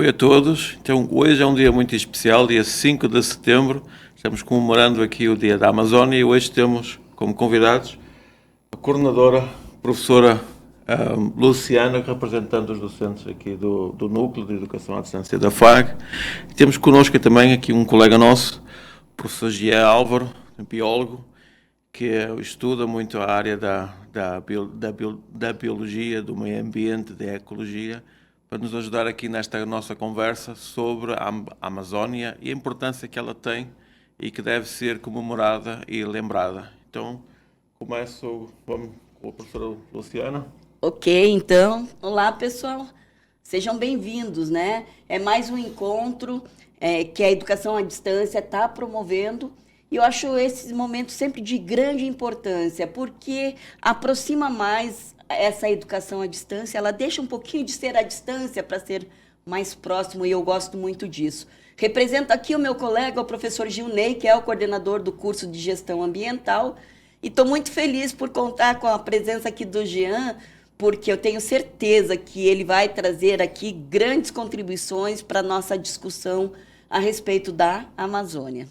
Oi a todos. Então, hoje é um dia muito especial, dia 5 de setembro. Estamos comemorando aqui o Dia da Amazónia e hoje temos como convidados a coordenadora, professora Luciana, representando os docentes aqui do Núcleo de Educação à Distância da FAG. E temos connosco também aqui um colega nosso, o professor Jean Álvaro, biólogo, que estuda muito a área da biologia, do meio ambiente, da ecologia, para nos ajudar aqui nesta nossa conversa sobre a Amazónia e a importância que ela tem e que deve ser comemorada e lembrada. Então, vamos com a professora Luciana. Ok, então, olá pessoal, sejam bem-vindos, né? É mais um encontro que a Educação à Distância está promovendo e eu acho esse momento sempre de grande importância, porque aproxima mais essa educação à distância, ela deixa um pouquinho de ser à distância para ser mais próximo e eu gosto muito disso. Represento aqui o meu colega, o professor Gilney, que é o coordenador do curso de Gestão Ambiental, e estou muito feliz por contar com a presença aqui do Jean, porque eu tenho certeza que ele vai trazer aqui grandes contribuições para a nossa discussão a respeito da Amazônia.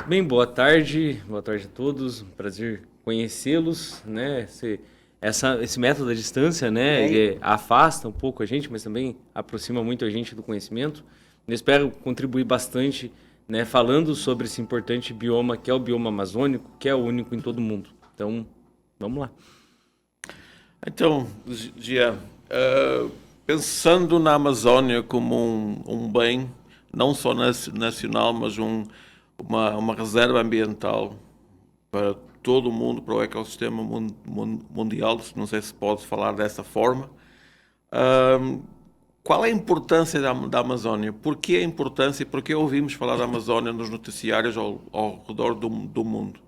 Bem, boa tarde a todos, prazer conhecê-los, né? Esse método à distância, né? Ele afasta um pouco a gente, mas também aproxima muito a gente do conhecimento. Eu espero contribuir bastante, né? Falando sobre esse importante bioma que é o bioma amazônico, que é o único em todo o mundo. Então, vamos lá. Então, Gia, pensando na Amazónia como um bem, não só nacional, mas uma reserva ambiental para todo o mundo, para o ecossistema mundial, não sei se pode falar dessa forma. Qual é a importância da Amazónia? Por que a importância e por que ouvimos falar da Amazónia nos noticiários ao redor do mundo?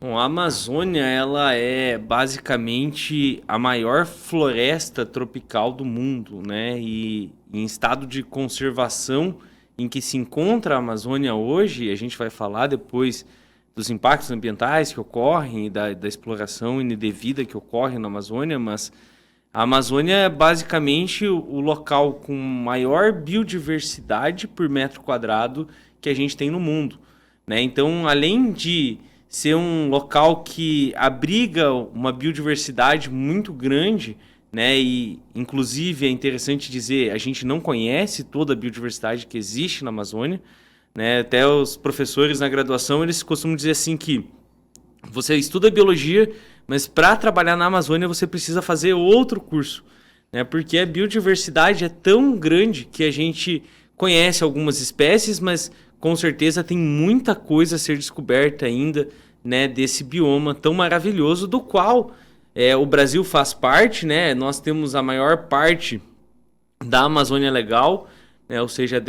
Bom, a Amazônia, ela é basicamente a maior floresta tropical do mundo, né? E em estado de conservação em que se encontra a Amazônia hoje, a gente vai falar depois dos impactos ambientais que ocorrem e da exploração indevida que ocorre na Amazônia, mas a Amazônia é basicamente o local com maior biodiversidade por metro quadrado que a gente tem no mundo, né? Então, além de ser um local que abriga uma biodiversidade muito grande, né? E, inclusive, é interessante dizer, a gente não conhece toda a biodiversidade que existe na Amazônia, né? Até os professores na graduação, eles costumam dizer assim que você estuda biologia, mas para trabalhar na Amazônia você precisa fazer outro curso, né? Porque a biodiversidade é tão grande que a gente conhece algumas espécies, mas com certeza tem muita coisa a ser descoberta ainda, né, desse bioma tão maravilhoso, do qual o Brasil faz parte, né? Nós temos a maior parte da Amazônia Legal, né? Ou seja,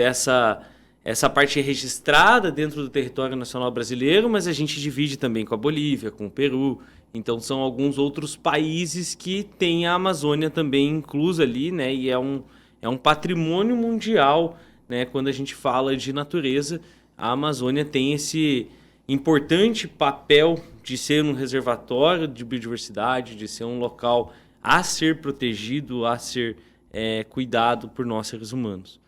essa parte registrada dentro do território nacional brasileiro, mas a gente divide também com a Bolívia, com o Peru. Então são alguns outros países que têm a Amazônia também inclusa ali, né? E é um patrimônio mundial, né? Quando a gente fala de natureza, a Amazônia tem esse importante papel de ser um reservatório de biodiversidade, de ser um local a ser protegido, a ser cuidado por nós seres humanos.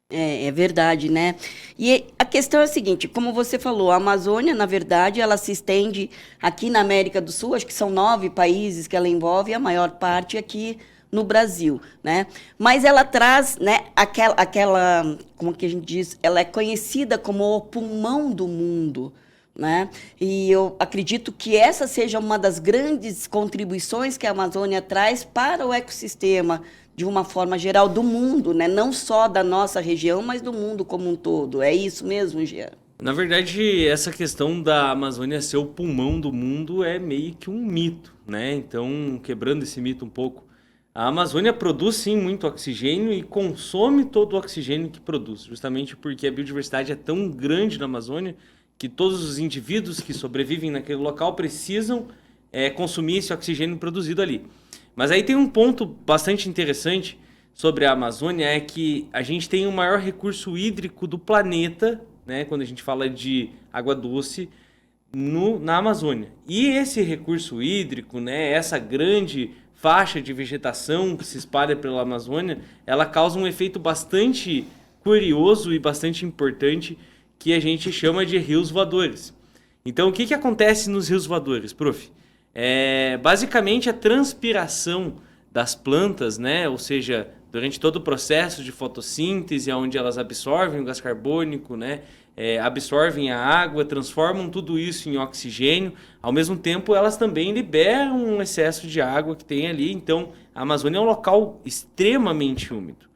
É verdade, né? E a questão é a seguinte, como você falou, a Amazônia, na verdade, ela se estende aqui na América do Sul, acho que são 9 países que ela envolve, a maior parte aqui no Brasil, né? Mas ela traz, né, aquela, como que a gente diz, ela é conhecida como o pulmão do mundo, né? E eu acredito que essa seja uma das grandes contribuições que a Amazônia traz para o ecossistema de uma forma geral do mundo, né? Não só da nossa região, mas do mundo como um todo. É isso mesmo, Jean? Na verdade, essa questão da Amazônia ser o pulmão do mundo é meio que um mito, né? Então, quebrando esse mito um pouco, a Amazônia produz sim muito oxigênio e consome todo o oxigênio que produz, justamente porque a biodiversidade é tão grande na Amazônia que todos os indivíduos que sobrevivem naquele local precisam consumir esse oxigênio produzido ali. Mas aí tem um ponto bastante interessante sobre a Amazônia, é que a gente tem o maior recurso hídrico do planeta, né, quando a gente fala de água doce, na Amazônia. E esse recurso hídrico, né, essa grande faixa de vegetação que se espalha pela Amazônia, ela causa um efeito bastante curioso e bastante importante que a gente chama de rios voadores. Então, o que acontece nos rios voadores, prof? Basicamente, a transpiração das plantas, né? Ou seja, durante todo o processo de fotossíntese, onde elas absorvem o gás carbônico, né? Absorvem a água, transformam tudo isso em oxigênio. Ao mesmo tempo, elas também liberam um excesso de água que tem ali. Então, a Amazônia é um local extremamente úmido.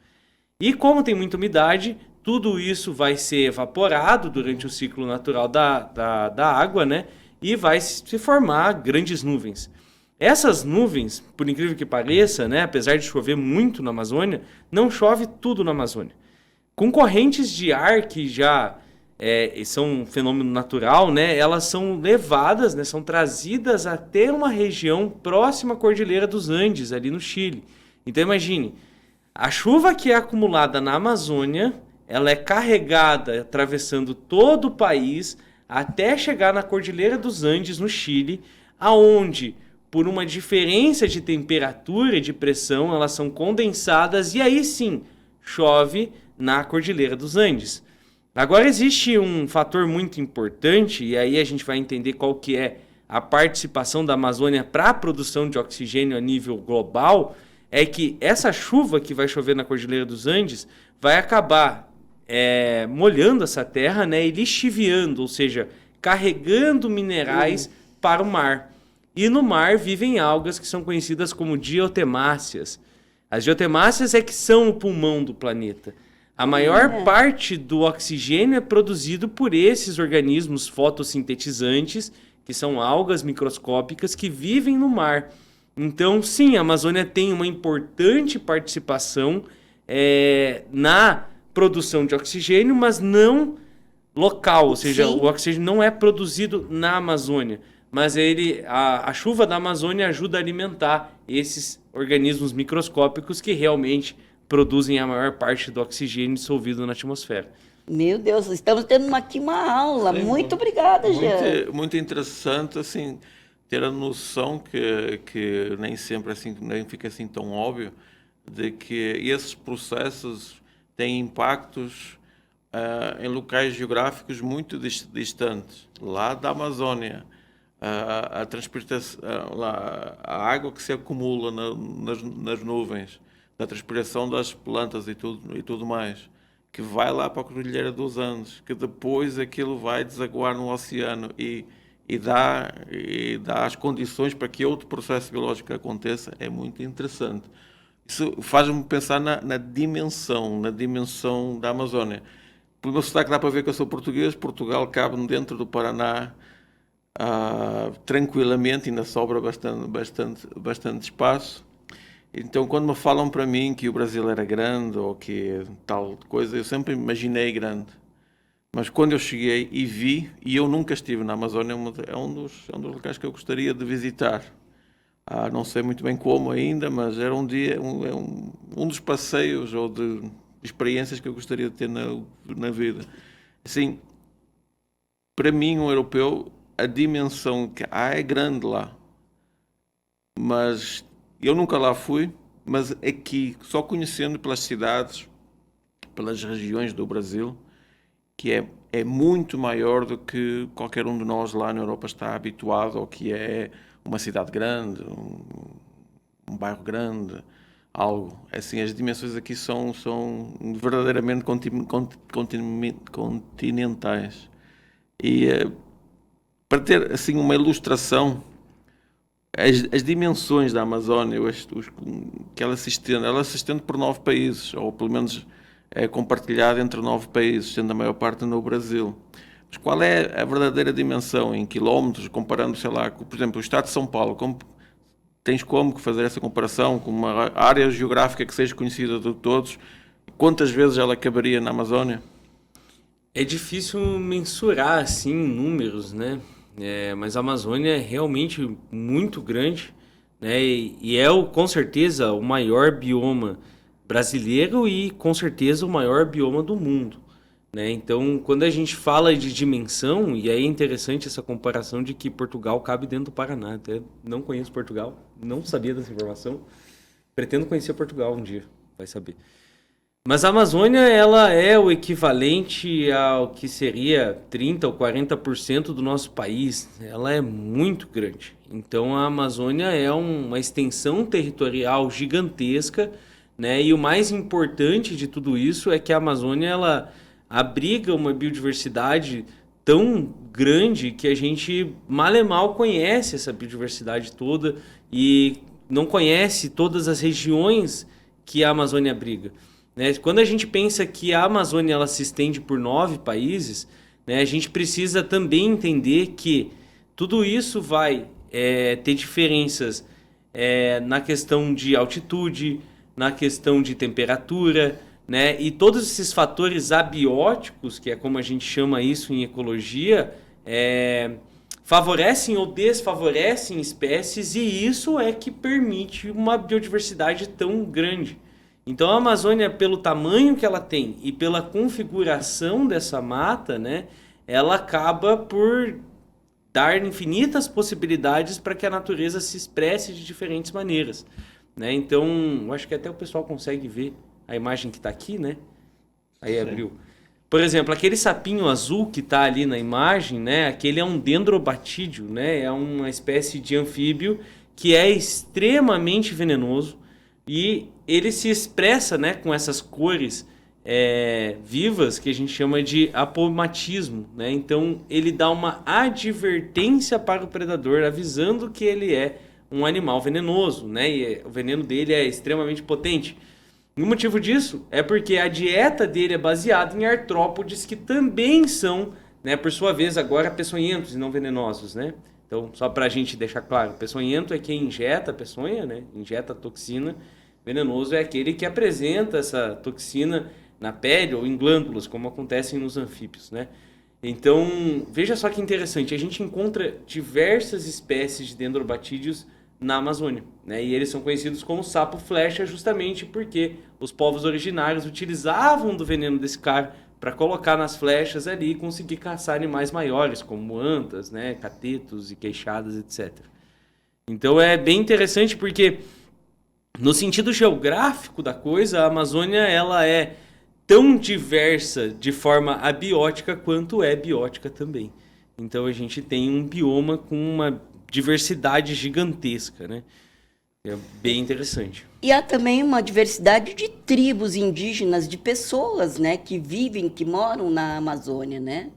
E como tem muita umidade, tudo isso vai ser evaporado durante o ciclo natural da água, né? E vai se formar grandes nuvens. Essas nuvens, por incrível que pareça, né? Apesar de chover muito na Amazônia, não chove tudo na Amazônia. Com correntes de ar que já são um fenômeno natural, né? Elas são levadas, né? São trazidas até uma região próxima à Cordilheira dos Andes, ali no Chile. Então imagine, a chuva que é acumulada na Amazônia, ela é carregada atravessando todo o país até chegar na Cordilheira dos Andes, no Chile, aonde, por uma diferença de temperatura e de pressão, elas são condensadas e aí sim chove na Cordilheira dos Andes. Agora existe um fator muito importante, e aí a gente vai entender qual que é a participação da Amazônia para a produção de oxigênio a nível global, é que essa chuva que vai chover na Cordilheira dos Andes vai acabar molhando essa terra, né, e lixiviando, ou seja, carregando minerais para o mar. E no mar vivem algas que são conhecidas como diotemáceas. As diotemáceas é que são o pulmão do planeta. A maior parte do oxigênio é produzido por esses organismos fotossintetizantes, que são algas microscópicas que vivem no mar. Então, sim, a Amazônia tem uma importante participação na produção de oxigênio, mas não local, ou seja, o oxigênio não é produzido na Amazônia, mas a chuva da Amazônia ajuda a alimentar esses organismos microscópicos que realmente produzem a maior parte do oxigênio dissolvido na atmosfera. Meu Deus, estamos tendo aqui uma aula. Sim, muito obrigada, Jean. Muito interessante, assim, ter a noção que nem sempre assim, nem fica assim tão óbvio, de que esses processos têm impactos em locais geográficos muito distantes, lá da Amazônia. A transpiração, a água que se acumula nas nuvens, da transpiração das plantas e tudo mais, que vai lá para a Cordilheira dos Andes, que depois aquilo vai desaguar no oceano e dá as condições para que outro processo biológico aconteça, é muito interessante. Isso faz-me pensar na dimensão da Amazônia. Pelo meu sotaque dá para ver que eu sou português. Portugal cabe dentro do Paraná tranquilamente, ainda sobra bastante espaço. Então, quando me falam para mim que o Brasil era grande ou que tal coisa, eu sempre imaginei grande. Mas quando eu cheguei e vi, e eu nunca estive na Amazônia, é um dos locais que eu gostaria de visitar. Não sei muito bem como ainda, mas era um dos passeios ou de experiências que eu gostaria de ter na vida. Assim, para mim, um europeu, a dimensão que é grande lá, mas eu nunca lá fui, mas aqui, só conhecendo pelas cidades, pelas regiões do Brasil, que é muito maior do que qualquer um de nós lá na Europa está habituado, ou que é uma cidade grande, um bairro grande, algo. Assim, as dimensões aqui são verdadeiramente continentais. E para ter assim uma ilustração, as dimensões da Amazónia, que ela se estende por 9 países, ou pelo menos é compartilhada entre 9 países, sendo a maior parte no Brasil. Mas qual é a verdadeira dimensão em quilómetros, comparando, sei lá, por exemplo, o estado de São Paulo? Tens como fazer essa comparação com uma área geográfica que seja conhecida de todos? Quantas vezes ela caberia na Amazónia? É difícil mensurar, assim, números, né? Mas a Amazônia é realmente muito grande, né? E com certeza, o maior bioma brasileiro e, com certeza, o maior bioma do mundo, né? Então, quando a gente fala de dimensão, e aí é interessante essa comparação de que Portugal cabe dentro do Paraná. Até não conheço Portugal, não sabia dessa informação. Pretendo conhecer Portugal um dia, vai saber. Mas a Amazônia, ela é o equivalente ao que seria 30% ou 40% do nosso país. Ela é muito grande. Então, a Amazônia é uma extensão territorial gigantesca, né? E o mais importante de tudo isso é que a Amazônia, ela abriga uma biodiversidade tão grande que a gente mal e mal conhece essa biodiversidade toda e não conhece todas as regiões que a Amazônia abriga. Né? Quando a gente pensa que a Amazônia ela se estende por 9 países, né, a gente precisa também entender que tudo isso vai ter diferenças na questão de altitude, na questão de temperatura, né, e todos esses fatores abióticos, que é como a gente chama isso em ecologia, favorecem ou desfavorecem espécies, e isso é que permite uma biodiversidade tão grande. Então a Amazônia, pelo tamanho que ela tem e pela configuração dessa mata, né, ela acaba por dar infinitas possibilidades para que a natureza se expresse de diferentes maneiras, né? Então, acho que até o pessoal consegue ver a imagem que está aqui, né? Aí abriu. Por exemplo, aquele sapinho azul que está ali na imagem, né? Aquele é um dendrobatídeo, né? É uma espécie de anfíbio que é extremamente venenoso. E ele se expressa, né, com essas cores vivas que a gente chama de apomatismo, né? Então ele dá uma advertência para o predador, avisando que ele é um animal venenoso, né? E o veneno dele é extremamente potente. E o motivo disso é porque a dieta dele é baseada em artrópodes que também são, né, por sua vez, agora peçonhentos e não venenosos, né? Então, só para a gente deixar claro, peçonhento é quem injeta a peçonha, né? Injeta a toxina. Venenoso é aquele que apresenta essa toxina na pele ou em glândulas, como acontece nos anfíbios, né? Então, veja só que interessante, a gente encontra diversas espécies de dendrobatídeos na Amazônia, né? E eles são conhecidos como sapo-flecha justamente porque os povos originários utilizavam do veneno desse cara para colocar nas flechas ali e conseguir caçar animais maiores, como antas, né, catetos e queixadas, etc. Então é bem interessante porque, no sentido geográfico da coisa, a Amazônia ela é tão diversa de forma abiótica quanto é biótica também. Então a gente tem um bioma com uma diversidade gigantesca, né? É bem interessante. E há também uma diversidade de tribos indígenas, de pessoas, né, que vivem, que moram na Amazônia, né?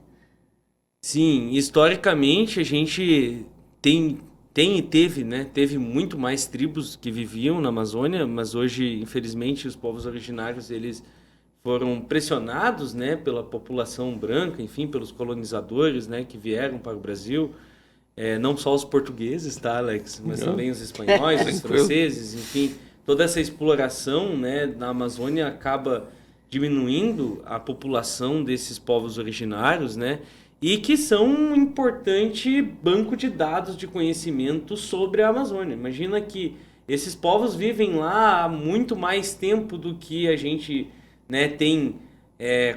Sim, historicamente a gente tem e teve, né? Teve muito mais tribos que viviam na Amazônia, mas hoje, infelizmente, os povos originários eles foram pressionados, né, pela população branca, enfim, pelos colonizadores, né, que vieram para o Brasil. Não só os portugueses, tá, Alex? Mas também os espanhóis, os franceses, enfim. Toda essa exploração, né, na Amazônia acaba diminuindo a população desses povos originários, né? E que são um importante banco de dados de conhecimento sobre a Amazônia. Imagina que esses povos vivem lá há muito mais tempo do que a gente, né, tem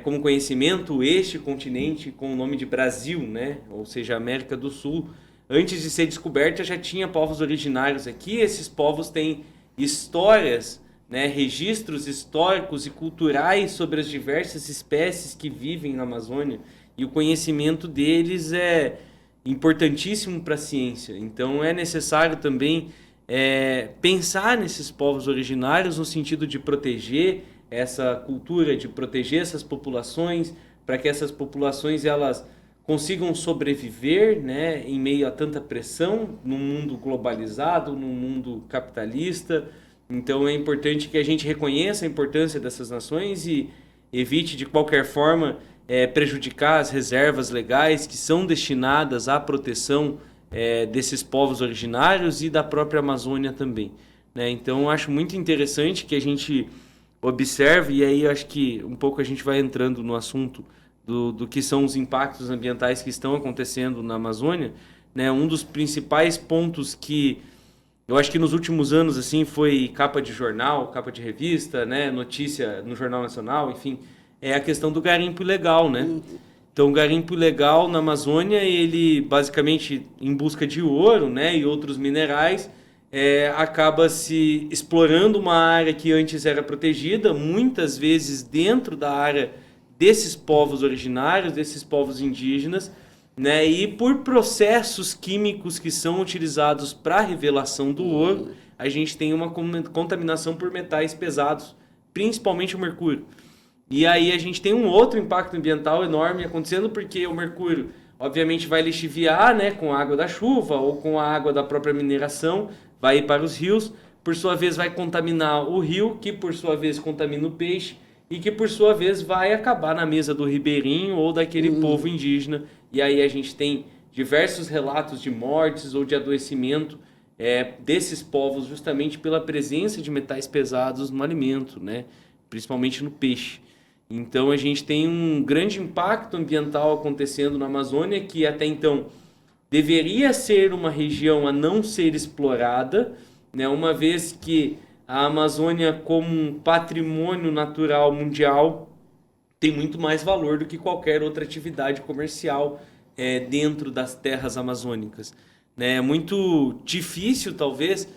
como conhecimento este continente com o nome de Brasil, né? Ou seja, América do Sul. Antes de ser descoberta, já tinha povos originários aqui. Esses povos têm histórias, né, registros históricos e culturais sobre as diversas espécies que vivem na Amazônia. E o conhecimento deles é importantíssimo para a ciência. Então, é necessário também pensar nesses povos originários no sentido de proteger essa cultura, de proteger essas populações, para que essas populações elas consigam sobreviver, né, em meio a tanta pressão num mundo globalizado, num mundo capitalista. Então é importante que a gente reconheça a importância dessas nações e evite de qualquer forma prejudicar as reservas legais que são destinadas à proteção desses povos originários e da própria Amazônia também, né? Então eu acho muito interessante que a gente observe, e aí acho que um pouco a gente vai entrando no assunto do que são os impactos ambientais que estão acontecendo na Amazônia, né? Um dos principais pontos que eu acho que nos últimos anos assim foi capa de jornal, capa de revista, né? Notícia no Jornal Nacional, enfim, é a questão do garimpo ilegal, né? Então, o garimpo ilegal na Amazônia, ele basicamente em busca de ouro, né, e outros minerais, acaba se explorando uma área que antes era protegida, muitas vezes dentro da área desses povos originários, desses povos indígenas, né, e por processos químicos que são utilizados para a revelação do ouro, a gente tem uma contaminação por metais pesados, principalmente o mercúrio. E aí a gente tem um outro impacto ambiental enorme acontecendo, porque o mercúrio, obviamente, vai lixiviar, né, com a água da chuva ou com a água da própria mineração, vai ir para os rios, por sua vez vai contaminar o rio, que por sua vez contamina o peixe, e que por sua vez vai acabar na mesa do ribeirinho ou daquele povo indígena. E aí a gente tem diversos relatos de mortes ou de adoecimento desses povos justamente pela presença de metais pesados no alimento, né, principalmente no peixe. Então a gente tem um grande impacto ambiental acontecendo na Amazônia, que até então deveria ser uma região a não ser explorada, né, uma vez que a Amazônia, como um patrimônio natural mundial, tem muito mais valor do que qualquer outra atividade comercial dentro das terras amazônicas. Né? É muito difícil, talvez,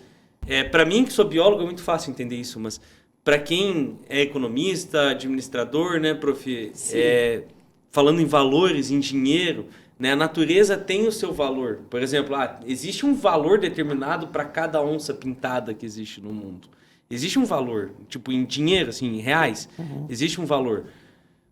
para mim que sou biólogo é muito fácil entender isso, mas para quem é economista, administrador, né, prof, falando em valores, em dinheiro, né, a natureza tem o seu valor. Por exemplo, existe um valor determinado para cada onça pintada que existe no mundo. Existe um valor, tipo em dinheiro, assim, em reais, existe um valor.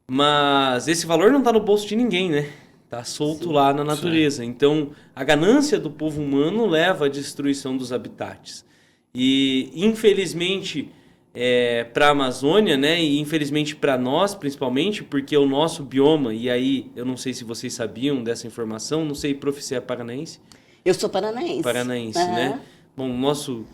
Mas esse valor não está no bolso de ninguém, né? Está solto lá na natureza. Então, a ganância do povo humano leva à destruição dos habitats. E, infelizmente, para a Amazônia, né, e infelizmente para nós, principalmente, porque o nosso bioma, e aí eu não sei se vocês sabiam dessa informação, não sei, prof, você é paranaense? Eu sou paranaense. Paranaense, né? Bom, o nosso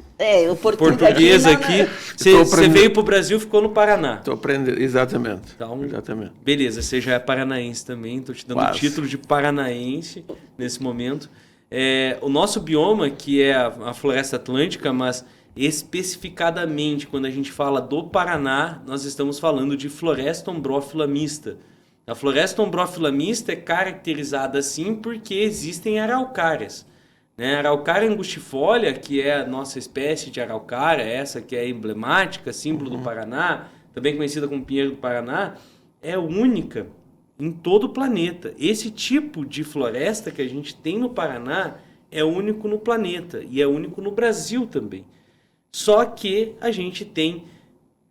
o português aqui, você veio para o Brasil e ficou no Paraná. Estou aprendendo, exatamente. Então, exatamente. Beleza, você já é paranaense também, estou te dando o título de paranaense nesse momento. O nosso bioma, que é a Floresta Atlântica, mas especificadamente, quando a gente fala do Paraná, nós estamos falando de floresta ombrófila mista. A floresta ombrófila mista é caracterizada assim porque existem araucárias. Né? A araucária angustifolia, que é a nossa espécie de araucária, essa que é emblemática, símbolo do Paraná, também conhecida como pinheiro do Paraná, é única em todo o planeta. Esse tipo de floresta que a gente tem no Paraná é único no planeta e é único no Brasil também. Só que a gente tem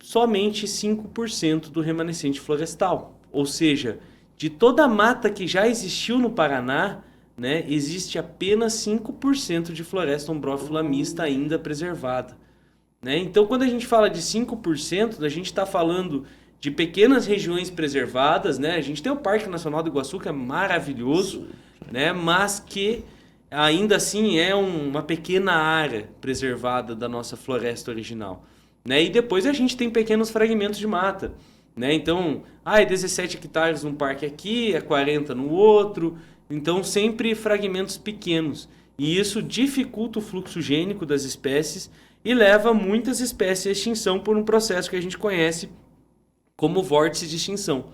somente 5% do remanescente florestal. Ou seja, de toda a mata que já existiu no Paraná, né, existe apenas 5% de floresta ombrófila mista ainda preservada. Né? Então, quando a gente fala de 5%, a gente está falando de pequenas regiões preservadas. Né? A gente tem o Parque Nacional do Iguaçu, que é maravilhoso, né? Mas que ainda assim é uma pequena área preservada da nossa floresta original. Né? E depois a gente tem pequenos fragmentos de mata. Né? Então, é 17 hectares num parque aqui, é 40 no outro. Então, sempre fragmentos pequenos. E isso dificulta o fluxo gênico das espécies e leva muitas espécies à extinção por um processo que a gente conhece como vórtice de extinção.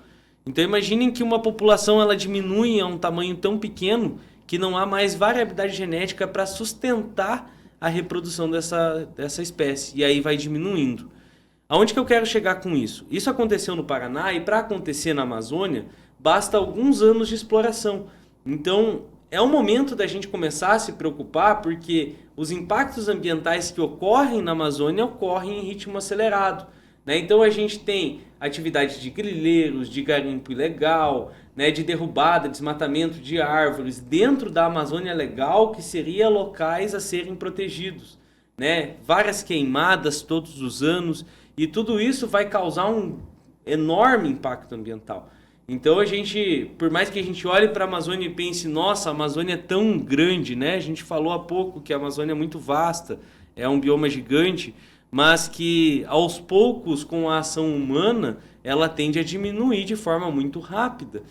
Então, imaginem que uma população ela diminui a um tamanho tão pequeno que não há mais variabilidade genética para sustentar a reprodução dessa espécie. E aí vai diminuindo. Aonde que eu quero chegar com isso? Isso aconteceu no Paraná e para acontecer na Amazônia, basta alguns anos de exploração. Então, é o momento da gente começar a se preocupar porque os impactos ambientais que ocorrem na Amazônia ocorrem em ritmo acelerado. Né? Então, a gente tem atividade de grileiros, de garimpo ilegal, né, de derrubada, desmatamento de árvores dentro da Amazônia Legal, que seria locais a serem protegidos. Né? Várias queimadas todos os anos e tudo isso vai causar um enorme impacto ambiental. Então, por mais que a gente olhe para a Amazônia e pense, nossa, a Amazônia é tão grande, né? A gente falou há pouco que a Amazônia é muito vasta, é um bioma gigante, mas que aos poucos, com a ação humana, ela tende a diminuir de forma muito rápida.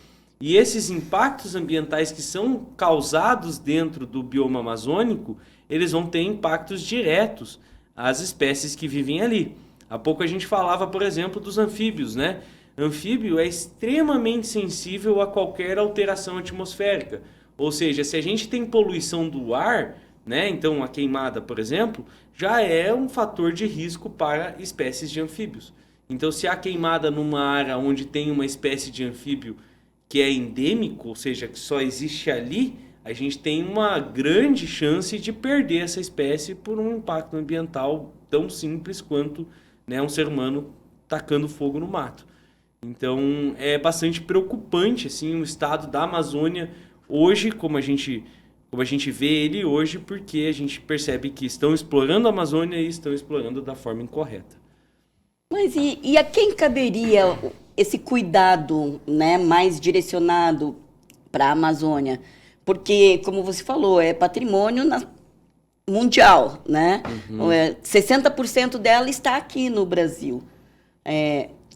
E esses impactos ambientais que são causados dentro do bioma amazônico, eles vão ter impactos diretos às espécies que vivem ali. Há pouco a gente falava, por exemplo, dos anfíbios, né? anfíbio é extremamente sensível a qualquer alteração atmosférica. Ou seja, se a gente tem poluição do ar, né, então a queimada, por exemplo, já é um fator de risco para espécies de anfíbios. Então, se há queimada numa área onde tem uma espécie de anfíbio que é endêmico, ou seja, que só existe ali, a gente tem uma grande chance de perder essa espécie por um impacto ambiental tão simples quanto, né, um ser humano tacando fogo no mato. Então, é bastante preocupante assim, o estado da Amazônia hoje, como a gente vê ele hoje, porque a gente percebe que estão explorando a Amazônia e estão explorando da forma incorreta. Mas e a quem caberia esse cuidado, né, mais direcionado para a Amazônia? Porque, como você falou, é patrimônio mundial, né? 60% dela está aqui no Brasil.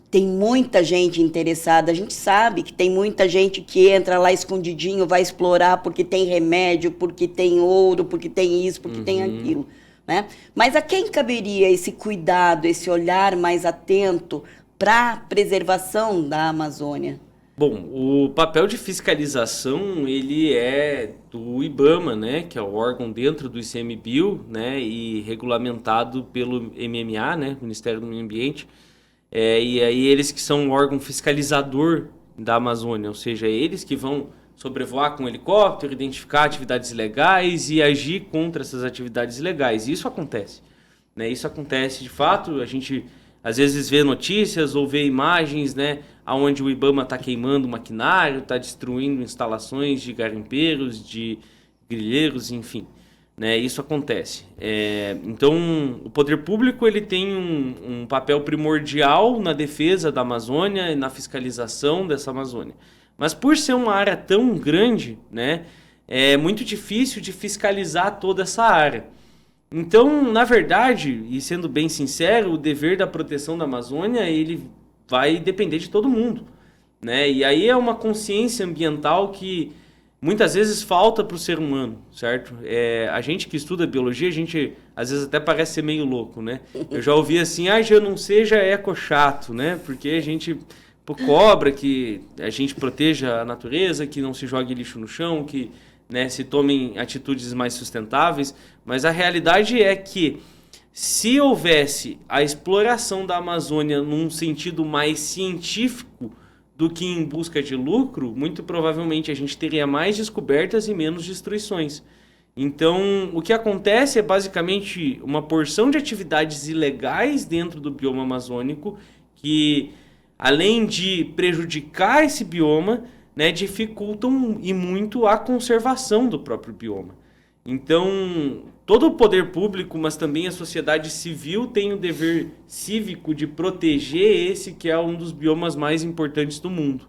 Tem muita gente interessada. A gente sabe que tem muita gente que entra lá escondidinho, vai explorar porque tem remédio, porque tem ouro, porque tem isso, porque tem aquilo, né? Mas a quem caberia esse cuidado, esse olhar mais atento para a preservação da Amazônia? Bom, o papel de fiscalização, ele é do IBAMA, né, que é o órgão dentro do ICMBio, né, e regulamentado pelo MMA, né, Ministério do Meio Ambiente. E aí eles que são o órgão fiscalizador da Amazônia, ou seja, eles que vão sobrevoar com um helicóptero, identificar atividades ilegais e agir contra essas atividades ilegais. E isso acontece, né? Isso acontece de fato. A gente às vezes vê notícias ou vê imagens, né, onde o IBAMA está queimando maquinário, está destruindo instalações de garimpeiros, de grileiros, enfim. Né, isso acontece. Então, o poder público ele tem um papel primordial na defesa da Amazônia e na fiscalização dessa Amazônia. Mas por ser uma área tão grande, né, é muito difícil de fiscalizar toda essa área. Então, na verdade, e sendo bem sincero, o dever da proteção da Amazônia ele vai depender de todo mundo. Né? E aí é uma consciência ambiental que muitas vezes falta para o ser humano, certo? A gente que estuda biologia, a gente às vezes até parece ser meio louco, né? Eu já ouvi assim, já não seja eco-chato, né? Porque a gente cobra que a gente proteja a natureza, que não se jogue lixo no chão, que, né, se tomem atitudes mais sustentáveis, mas a realidade é que se houvesse a exploração da Amazônia num sentido mais científico do que em busca de lucro, muito provavelmente a gente teria mais descobertas e menos destruições. Então, o que acontece é basicamente uma porção de atividades ilegais dentro do bioma amazônico que, além de prejudicar esse bioma, né, dificultam e muito a conservação do próprio bioma. Então, todo o poder público, mas também a sociedade civil tem o dever cívico de proteger esse que é um dos biomas mais importantes do mundo.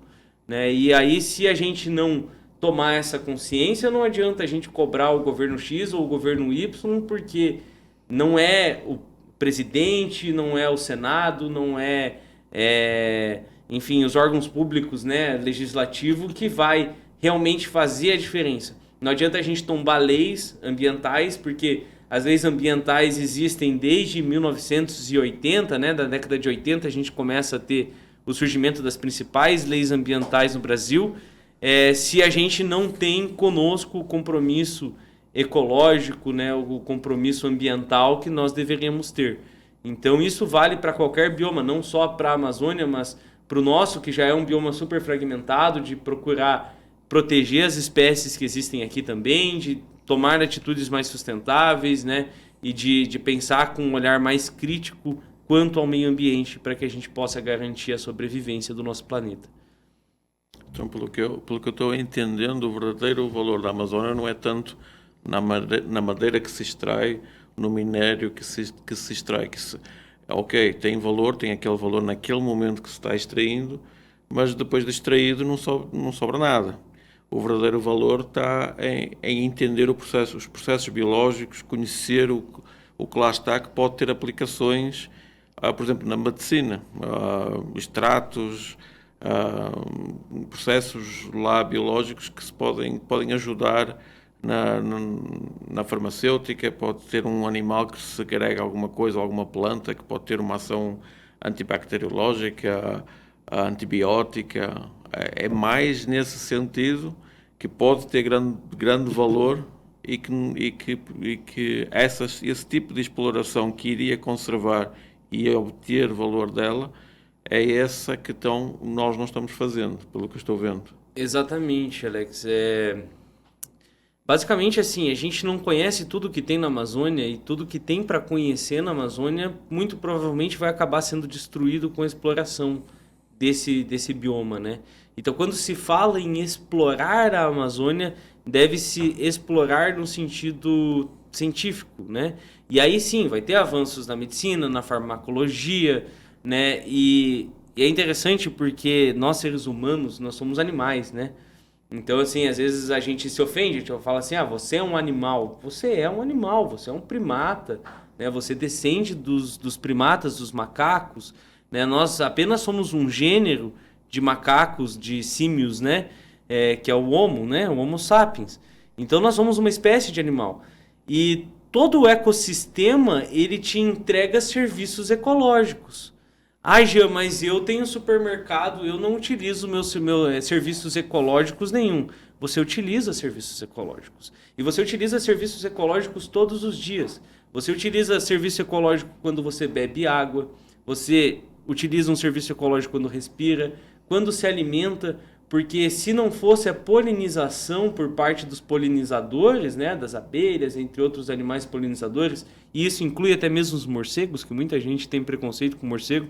Né? E aí, se a gente não tomar essa consciência, não adianta a gente cobrar o governo X ou o governo Y, porque não é o presidente, não é o Senado, não enfim, os órgãos públicos, né, legislativo, que vai realmente fazer a diferença. Não adianta a gente tombar leis ambientais, porque as leis ambientais existem desde 1980, né, da década de 80 a gente começa a ter o surgimento das principais leis ambientais no Brasil, se a gente não tem conosco o compromisso ecológico, né, o compromisso ambiental que nós deveríamos ter. Então isso vale para qualquer bioma, não só para a Amazônia, mas para o nosso, que já é um bioma super fragmentado, de procurar proteger as espécies que existem aqui também, de tomar atitudes mais sustentáveis, né, e de pensar com um olhar mais crítico quanto ao meio ambiente para que a gente possa garantir a sobrevivência do nosso planeta. Então, pelo que eu estou entendendo, o verdadeiro valor da Amazônia não é tanto na madeira que se extrai, no minério que se extrai, ok, tem valor, tem aquele valor naquele momento que se está extraindo, mas depois de extraído não sobra nada. O verdadeiro valor está em entender os processos biológicos, conhecer o que lá está, que pode ter aplicações, por exemplo, na medicina, extratos, processos lá biológicos que podem ajudar na farmacêutica. Pode ter um animal que se agrega a alguma coisa, alguma planta que pode ter uma ação antibacteriológica, a antibiótica. É mais nesse sentido que pode ter grande valor e que esse tipo de exploração que iria conservar e obter valor dela é essa que nós não estamos fazendo, pelo que eu estou vendo. Exatamente, Alex. Basicamente, assim, a gente não conhece tudo que tem na Amazônia e tudo que tem para conhecer na Amazônia muito provavelmente vai acabar sendo destruído com a exploração desse bioma, né? Então, quando se fala em explorar a Amazônia, deve-se explorar no sentido científico, né? E aí sim, vai ter avanços na medicina, na farmacologia, né? E é interessante porque nós, seres humanos, nós somos animais, né? Então, assim, às vezes a gente se ofende, a gente fala assim, você é um animal. Você é um animal, você é um primata, né? Você descende dos primatas, dos macacos, né? Nós apenas somos um gênero de macacos, de símios, né? Que é o Homo, né? O Homo sapiens. Então, nós somos uma espécie de animal. E todo o ecossistema, ele te entrega serviços ecológicos. Jean, mas eu tenho supermercado, eu não utilizo meus serviços ecológicos nenhum. Você utiliza serviços ecológicos. E você utiliza serviços ecológicos todos os dias. Você utiliza serviço ecológico quando você bebe água. Você utiliza um serviço ecológico quando respira, quando se alimenta. Porque se não fosse a polinização por parte dos polinizadores, né, das abelhas, entre outros animais polinizadores, e isso inclui até mesmo os morcegos, que muita gente tem preconceito com o morcego,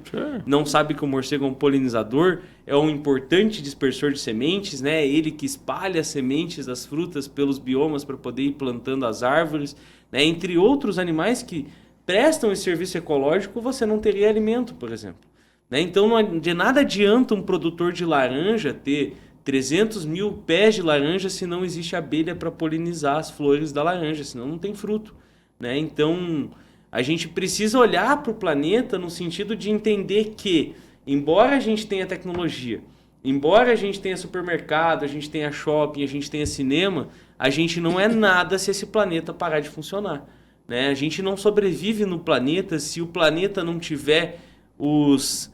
não sabe que o morcego é um polinizador, é um importante dispersor de sementes, né, é ele que espalha as sementes das frutas pelos biomas para poder ir plantando as árvores, né, entre outros animais que prestam esse serviço ecológico, você não teria alimento, por exemplo. Então, de nada adianta um produtor de laranja ter 300 mil pés de laranja se não existe abelha para polinizar as flores da laranja, senão não tem fruto. Então, a gente precisa olhar para o planeta no sentido de entender que, embora a gente tenha tecnologia, embora a gente tenha supermercado, a gente tenha shopping, a gente tenha cinema, a gente não é nada se esse planeta parar de funcionar. A gente não sobrevive no planeta se o planeta não tiver os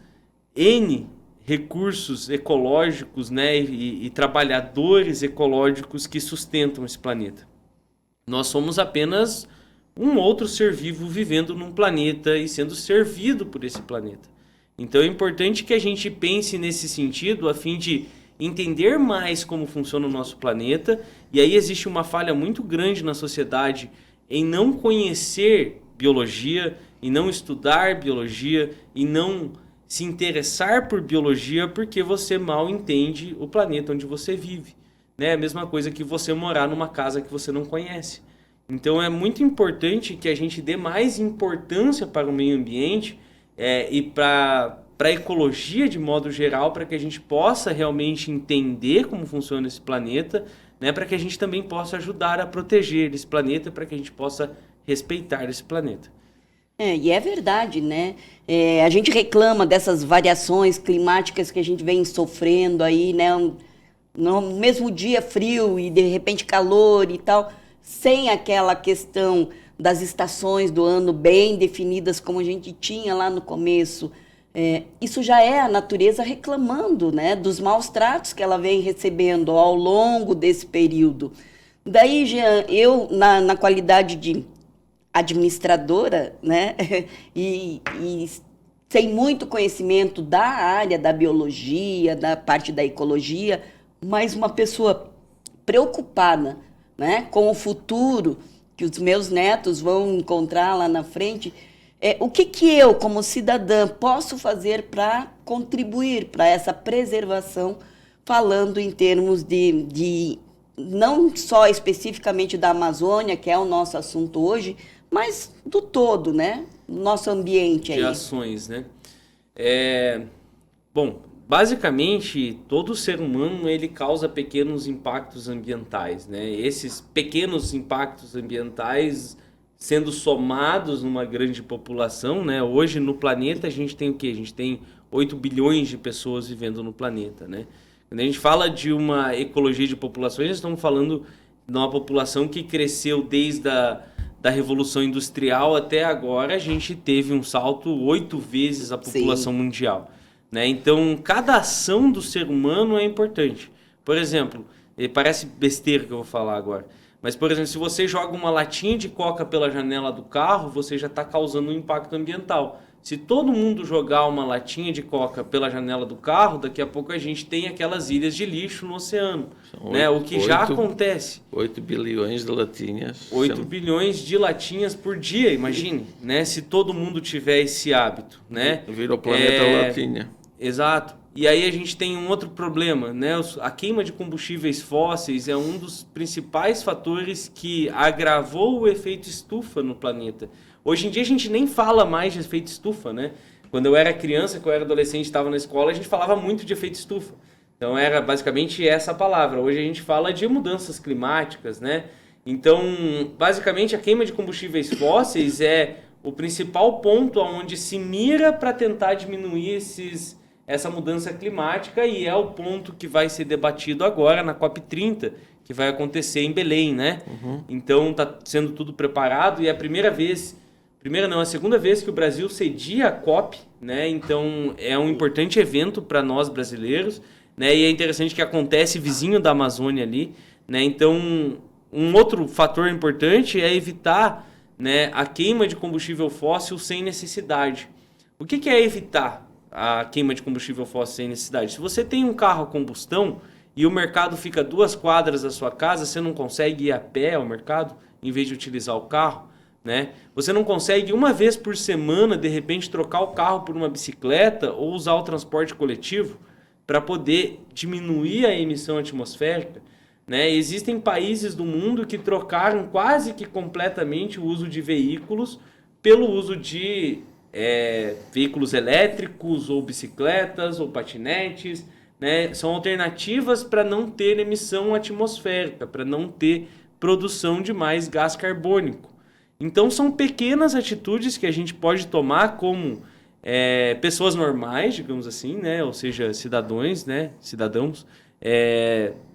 N recursos ecológicos, né, e trabalhadores ecológicos que sustentam esse planeta. Nós somos apenas um outro ser vivo vivendo num planeta e sendo servido por esse planeta. Então é importante que a gente pense nesse sentido a fim de entender mais como funciona o nosso planeta, e aí existe uma falha muito grande na sociedade em não conhecer biologia, em não estudar biologia, em não se interessar por biologia porque você mal entende o planeta onde você vive. É a mesma coisa que você morar numa casa que você não conhece. Então é muito importante que a gente dê mais importância para o meio ambiente e para a ecologia de modo geral, para que a gente possa realmente entender como funciona esse planeta, para que a gente também possa ajudar a proteger esse planeta, para que a gente possa respeitar esse planeta. E é verdade, né? A gente reclama dessas variações climáticas que a gente vem sofrendo aí, né? No mesmo dia frio e de repente calor e tal, sem aquela questão das estações do ano bem definidas como a gente tinha lá no começo. Isso já é a natureza reclamando, né? Dos maus tratos que ela vem recebendo ao longo desse período. Daí, Jean, eu, na qualidade de administradora, né, e sem muito conhecimento da área da biologia, da parte da ecologia, mas uma pessoa preocupada, né, com o futuro que os meus netos vão encontrar lá na frente, o que eu, como cidadã, posso fazer para contribuir para essa preservação, falando em termos de não só especificamente da Amazônia, que é o nosso assunto hoje, mas do todo, né? Nosso ambiente aí. De ações, né? Bom, basicamente, todo ser humano ele causa pequenos impactos ambientais, né? Esses pequenos impactos ambientais sendo somados numa grande população, né? Hoje no planeta a gente tem o quê? A gente tem 8 bilhões de pessoas vivendo no planeta, né? Quando a gente fala de uma ecologia de populações, nós estamos falando de uma população que cresceu desde da Revolução Industrial até agora, a gente teve um salto 8 vezes a população mundial. né? Então, cada ação do ser humano é importante. Por exemplo, parece besteira que eu vou falar agora, mas, por exemplo, se você joga uma latinha de coca pela janela do carro, você já está causando um impacto ambiental. Se todo mundo jogar uma latinha de coca pela janela do carro, daqui a pouco a gente tem aquelas ilhas de lixo no oceano, né? O que já acontece. 8 bilhões de latinhas. 8 bilhões de latinhas por dia, imagine, né? Se todo mundo tiver esse hábito, né? Vira o planeta latinha. Exato. E aí a gente tem um outro problema, né? A queima de combustíveis fósseis é um dos principais fatores que agravou o efeito estufa no planeta. Hoje em dia a gente nem fala mais de efeito estufa, né? Quando eu era criança, quando eu era adolescente, estava na escola, a gente falava muito de efeito estufa. Então era basicamente essa palavra. Hoje a gente fala de mudanças climáticas, né? Então, basicamente, a queima de combustíveis fósseis é o principal ponto onde se mira para tentar diminuir essa mudança climática, e é o ponto que vai ser debatido agora na COP30, que vai acontecer em Belém, né? Então está sendo tudo preparado, e é a segunda vez que o Brasil cedia a COP, né? Então é um importante evento para nós brasileiros, né? E é interessante que acontece vizinho da Amazônia ali, né? Então um outro fator importante é evitar, né, a queima de combustível fóssil sem necessidade. O que é evitar a queima de combustível fóssil sem necessidade? Se você tem um carro a combustão e o mercado fica a 2 quadras da sua casa, você não consegue ir a pé ao mercado em vez de utilizar o carro, né? Você não consegue uma vez por semana, de repente, trocar o carro por uma bicicleta ou usar o transporte coletivo para poder diminuir a emissão atmosférica, né? Existem países do mundo que trocaram quase que completamente o uso de veículos pelo uso de veículos elétricos ou bicicletas ou patinetes, né? São alternativas para não ter emissão atmosférica, para não ter produção de mais gás carbônico. Então são pequenas atitudes que a gente pode tomar como pessoas normais, digamos assim, né? Ou seja, cidadãos, né? Cidadãos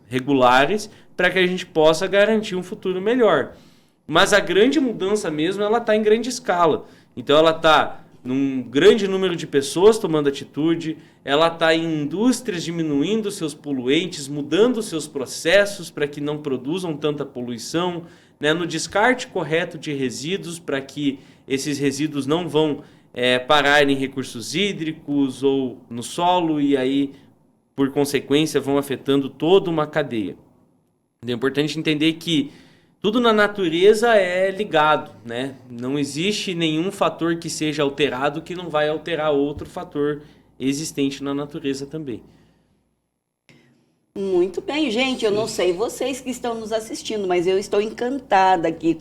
regulares, para que a gente possa garantir um futuro melhor. Mas a grande mudança mesmo, ela está em grande escala. Então ela está num grande número de pessoas tomando atitude, ela está em indústrias diminuindo seus poluentes, mudando seus processos para que não produzam tanta poluição, né, no descarte correto de resíduos para que esses resíduos não vão parar em recursos hídricos ou no solo e aí, por consequência, vão afetando toda uma cadeia. É importante entender que tudo na natureza é ligado, né? Não existe nenhum fator que seja alterado que não vai alterar outro fator existente na natureza também. Muito bem, gente. Eu não sei vocês que estão nos assistindo, mas eu estou encantada aqui.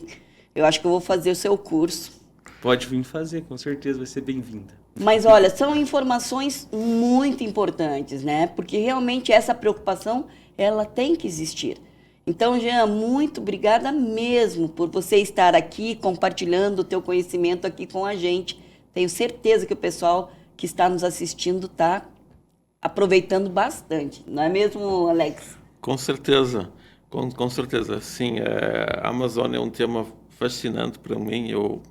Eu acho que eu vou fazer o seu curso. Pode vir fazer, com certeza vai ser bem-vinda. Mas olha, são informações muito importantes, né? Porque realmente essa preocupação, ela tem que existir. Então, Jean, muito obrigada mesmo por você estar aqui compartilhando o teu conhecimento aqui com a gente. Tenho certeza que o pessoal que está nos assistindo está aproveitando bastante. Não é mesmo, Alex? Com certeza, com certeza. Sim, a Amazônia é um tema fascinante para mim. Eu,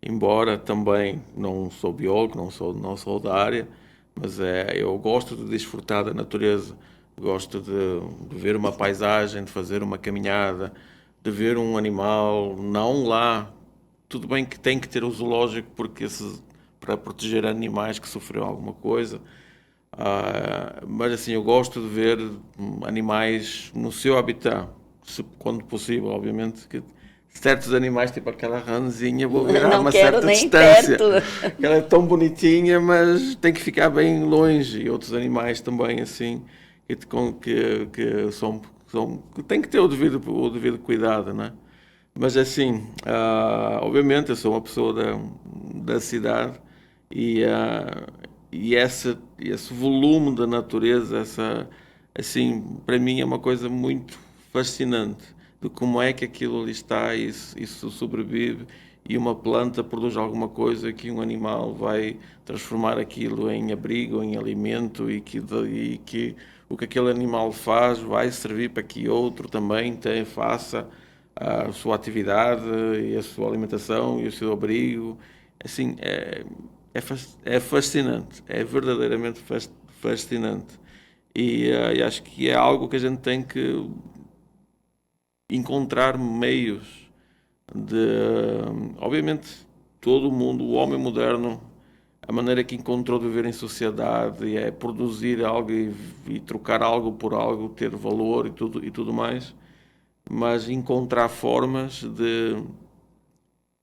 embora também não sou biólogo, não sou da área, mas eu gosto de desfrutar da natureza. Gosto de ver uma paisagem, de fazer uma caminhada, de ver um animal, não lá. Tudo bem que tem que ter o zoológico para proteger animais que sofreram alguma coisa, mas assim, eu gosto de ver animais no seu habitat, quando possível, obviamente, que certos animais, tipo aquela ranzinha, vou ver a uma certa distância. Ela é tão bonitinha, mas tem que ficar bem longe. E outros animais também, assim, que tem que ter o devido cuidado, né? Mas assim, obviamente eu sou uma pessoa da cidade e esse volume da natureza, assim, para mim é uma coisa muito fascinante de como é que aquilo ali está e isso sobrevive e uma planta produz alguma coisa que um animal vai transformar aquilo em abrigo, em alimento e que o que aquele animal faz vai servir para que outro também faça a sua atividade e a sua alimentação e o seu abrigo. Assim, é fascinante, é verdadeiramente fascinante. E acho que é algo que a gente tem que encontrar meios de... Obviamente, todo mundo, o homem moderno, a maneira que encontrou de viver em sociedade é produzir algo e trocar algo por algo, ter valor e tudo mais, mas encontrar formas de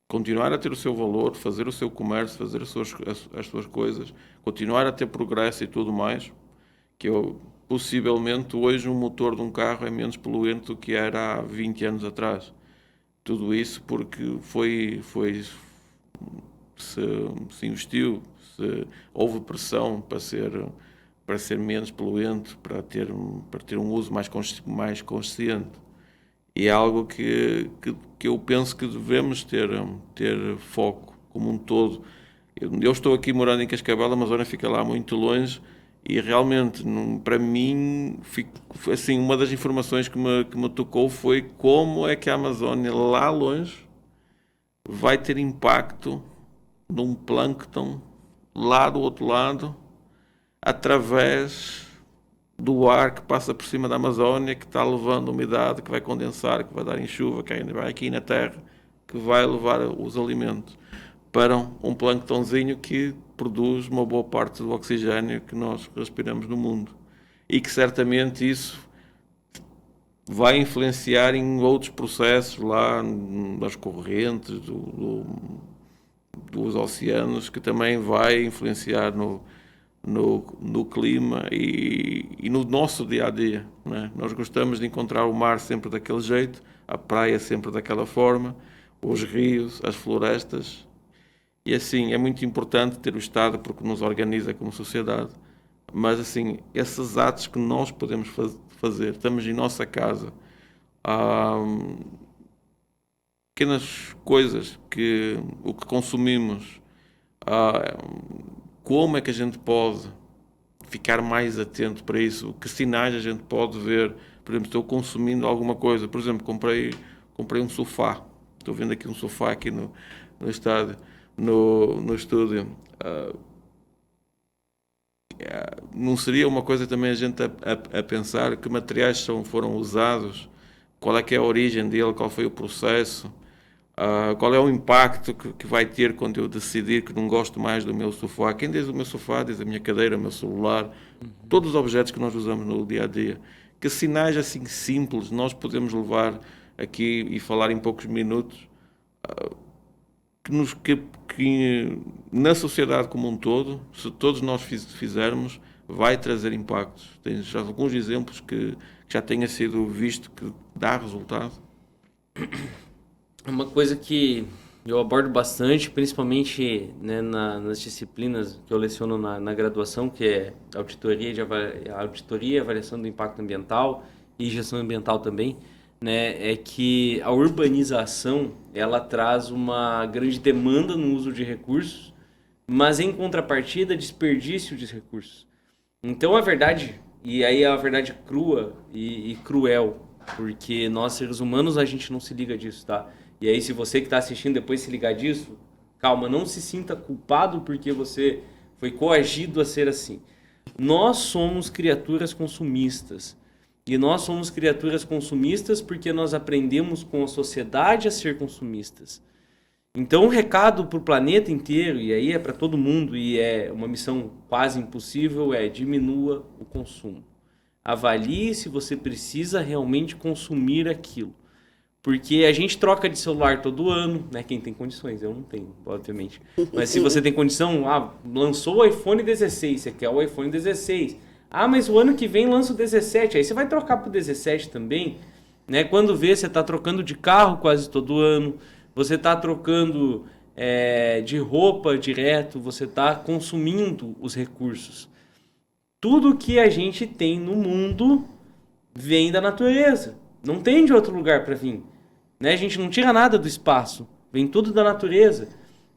continuar a ter o seu valor, fazer o seu comércio, fazer as suas coisas, continuar a ter progresso e tudo mais, que eu, possivelmente hoje um motor de um carro é menos poluente do que era há 20 anos atrás. Tudo isso porque se investiu, se houve pressão para ser menos poluente, para ter um uso mais consciente. E é algo que eu penso que devemos ter foco como um todo. Eu estou aqui morando em Cascavel, a Amazônia fica lá muito longe e realmente, para mim, assim, uma das informações que me tocou foi como é que a Amazônia lá longe vai ter impacto num plâncton lá do outro lado, através do ar que passa por cima da Amazónia, que está levando umidade, que vai condensar, que vai dar em chuva, que ainda vai aqui na terra, que vai levar os alimentos para um plânctonzinho que produz uma boa parte do oxigênio que nós respiramos no mundo. E que certamente isso vai influenciar em outros processos lá, das correntes, dos oceanos, que também vai influenciar no clima e no nosso dia a dia, né? Nós gostamos de encontrar o mar sempre daquele jeito, a praia sempre daquela forma, os rios, as florestas, e assim é muito importante ter o Estado porque nos organiza como sociedade, mas assim esses atos que nós podemos fazer, estamos em nossa casa, há pequenas coisas que o que consumimos, como é que a gente pode ficar mais atento para isso? Que sinais a gente pode ver? Por exemplo, estou consumindo alguma coisa. Por exemplo, comprei um sofá. Estou vendo aqui um sofá aqui no estádio, no estúdio. Não seria uma coisa também a gente a pensar que materiais foram usados? Qual é que é a origem dele? Qual foi o processo? Qual é o impacto que vai ter quando eu decidir que não gosto mais do meu sofá? Quem diz o meu sofá, diz a minha cadeira, o meu celular, todos os objetos que nós usamos no dia a dia. Que sinais assim simples nós podemos levar aqui e falar em poucos minutos que na sociedade como um todo, se todos nós fizermos, vai trazer impactos. Tem já alguns exemplos que já tenha sido visto que dá resultado. Uma coisa que eu abordo bastante, principalmente, né, nas disciplinas que eu leciono na graduação, que é auditoria e avaliação do impacto ambiental e gestão ambiental também, né, é que a urbanização ela traz uma grande demanda no uso de recursos, mas em contrapartida desperdício de recursos. Então a verdade, e aí é a verdade crua e cruel, porque nós seres humanos a gente não se liga disso, tá? E aí, se você que está assistindo depois se ligar disso, calma, não se sinta culpado porque você foi coagido a ser assim. Nós somos criaturas consumistas. E nós somos criaturas consumistas porque nós aprendemos com a sociedade a ser consumistas. Então, o recado para o planeta inteiro, e aí é para todo mundo, e é uma missão quase impossível, é diminua o consumo. Avalie se você precisa realmente consumir aquilo. Porque a gente troca de celular todo ano, né? Quem tem condições, eu não tenho, obviamente. Mas se você tem condição, lançou o iPhone 16, você quer o iPhone 16. Mas o ano que vem lança o 17, aí você vai trocar pro 17 também, né? Quando vê, você está trocando de carro quase todo ano, você está trocando de roupa direto, você está consumindo os recursos. Tudo que a gente tem no mundo vem da natureza, não tem de outro lugar para vir. Né? A gente não tira nada do espaço, vem tudo da natureza.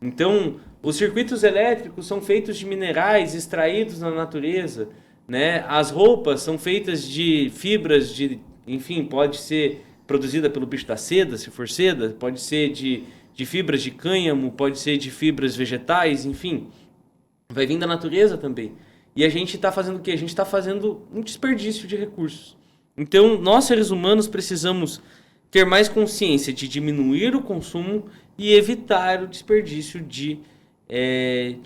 Então, os circuitos elétricos são feitos de minerais extraídos na natureza, né? As roupas são feitas de fibras, enfim, pode ser produzida pelo bicho da seda, se for seda, pode ser de fibras de cânhamo, pode ser de fibras vegetais, enfim. vai vir da natureza também. E a gente está fazendo o quê? A gente está fazendo um desperdício de recursos. Então, nós seres humanos precisamos ter mais consciência de diminuir o consumo e evitar o desperdício de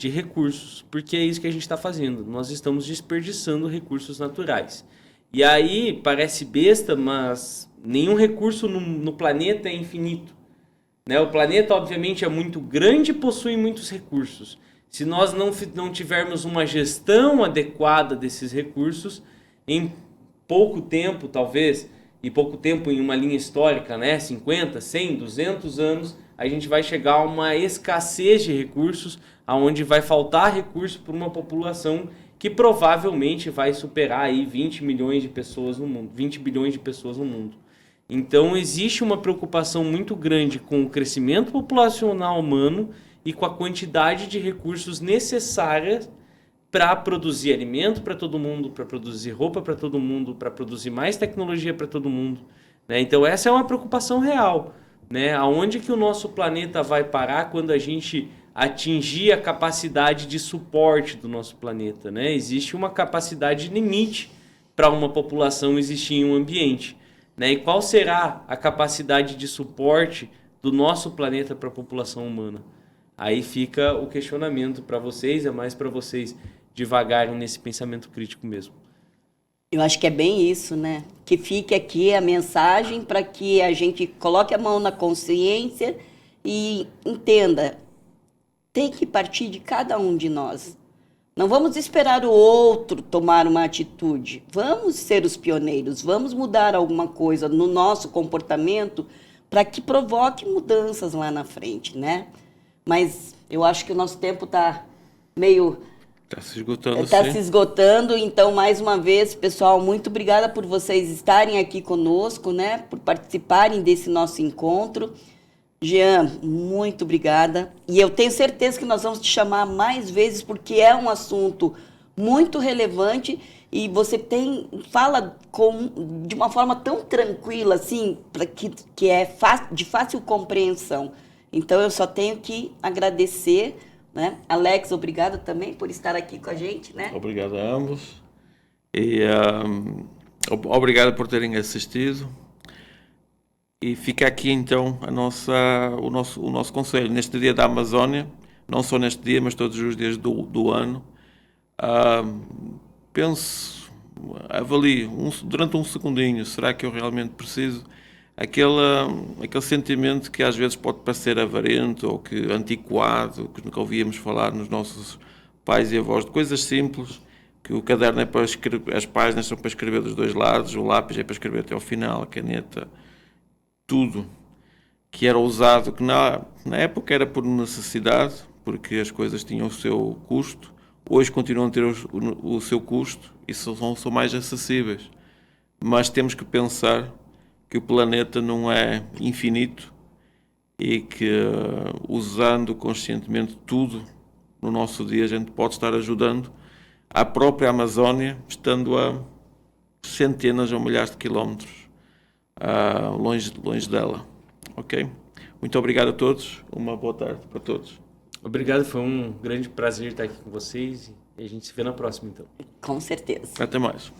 recursos, porque é isso que a gente está fazendo. Nós estamos desperdiçando recursos naturais. E aí, parece besta, mas nenhum recurso no planeta é infinito. Né? O planeta, obviamente, é muito grande e possui muitos recursos. Se nós não tivermos uma gestão adequada desses recursos, em pouco tempo, talvez, e pouco tempo em uma linha histórica, né? 50, 100, 200 anos, a gente vai chegar a uma escassez de recursos, onde vai faltar recurso para uma população que provavelmente vai superar aí 20 milhões de pessoas no mundo, 20 bilhões de pessoas no mundo. Então, existe uma preocupação muito grande com o crescimento populacional humano e com a quantidade de recursos necessárias para produzir alimento para todo mundo, para produzir roupa para todo mundo, para produzir mais tecnologia para todo mundo. Né? Então, essa é uma preocupação real. Né? Aonde que o nosso planeta vai parar quando a gente atingir a capacidade de suporte do nosso planeta? Né? Existe uma capacidade limite para uma população existir em um ambiente. Né? E qual será a capacidade de suporte do nosso planeta para a população humana? Aí fica o questionamento para vocês, é mais para vocês devagarem nesse pensamento crítico mesmo. Eu acho que é bem isso, né? Que fique aqui a mensagem para que a gente coloque a mão na consciência e entenda, tem que partir de cada um de nós. Não vamos esperar o outro tomar uma atitude. Vamos ser os pioneiros, vamos mudar alguma coisa no nosso comportamento para que provoque mudanças lá na frente, né? Mas eu acho que o nosso tempo está meio... Está se esgotando, Está se esgotando, então, mais uma vez, pessoal, muito obrigada por vocês estarem aqui conosco, né? Por participarem desse nosso encontro. Jean, muito obrigada. E eu tenho certeza que nós vamos te chamar mais vezes, porque é um assunto muito relevante e você fala de uma forma tão tranquila, assim, que é de fácil compreensão. Então, eu só tenho que agradecer, né? Alex, obrigada também por estar aqui com a gente, né? Obrigado a ambos. E obrigado por terem assistido. E fica aqui, então, o nosso conselho. Neste dia da Amazónia, não só neste dia, mas todos os dias do ano, avalie durante um segundinho, será que eu realmente preciso? Aquele sentimento que às vezes pode parecer avarento ou que antiquado, que nunca ouvíamos falar nos nossos pais e avós, de coisas simples, que o caderno é para escrever, as páginas são para escrever dos dois lados, o lápis é para escrever até ao final, a caneta, tudo que era usado, que na época era por necessidade, porque as coisas tinham o seu custo, hoje continuam a ter o seu custo e são mais acessíveis. Mas temos que pensar que o planeta não é infinito e que usando conscientemente tudo no nosso dia a gente pode estar ajudando a própria Amazónia, estando a centenas ou milhares de quilómetros longe dela. Ok? Muito obrigado a todos, uma boa tarde para todos. Obrigado, foi um grande prazer estar aqui com vocês e a gente se vê na próxima então. Com certeza. Até mais.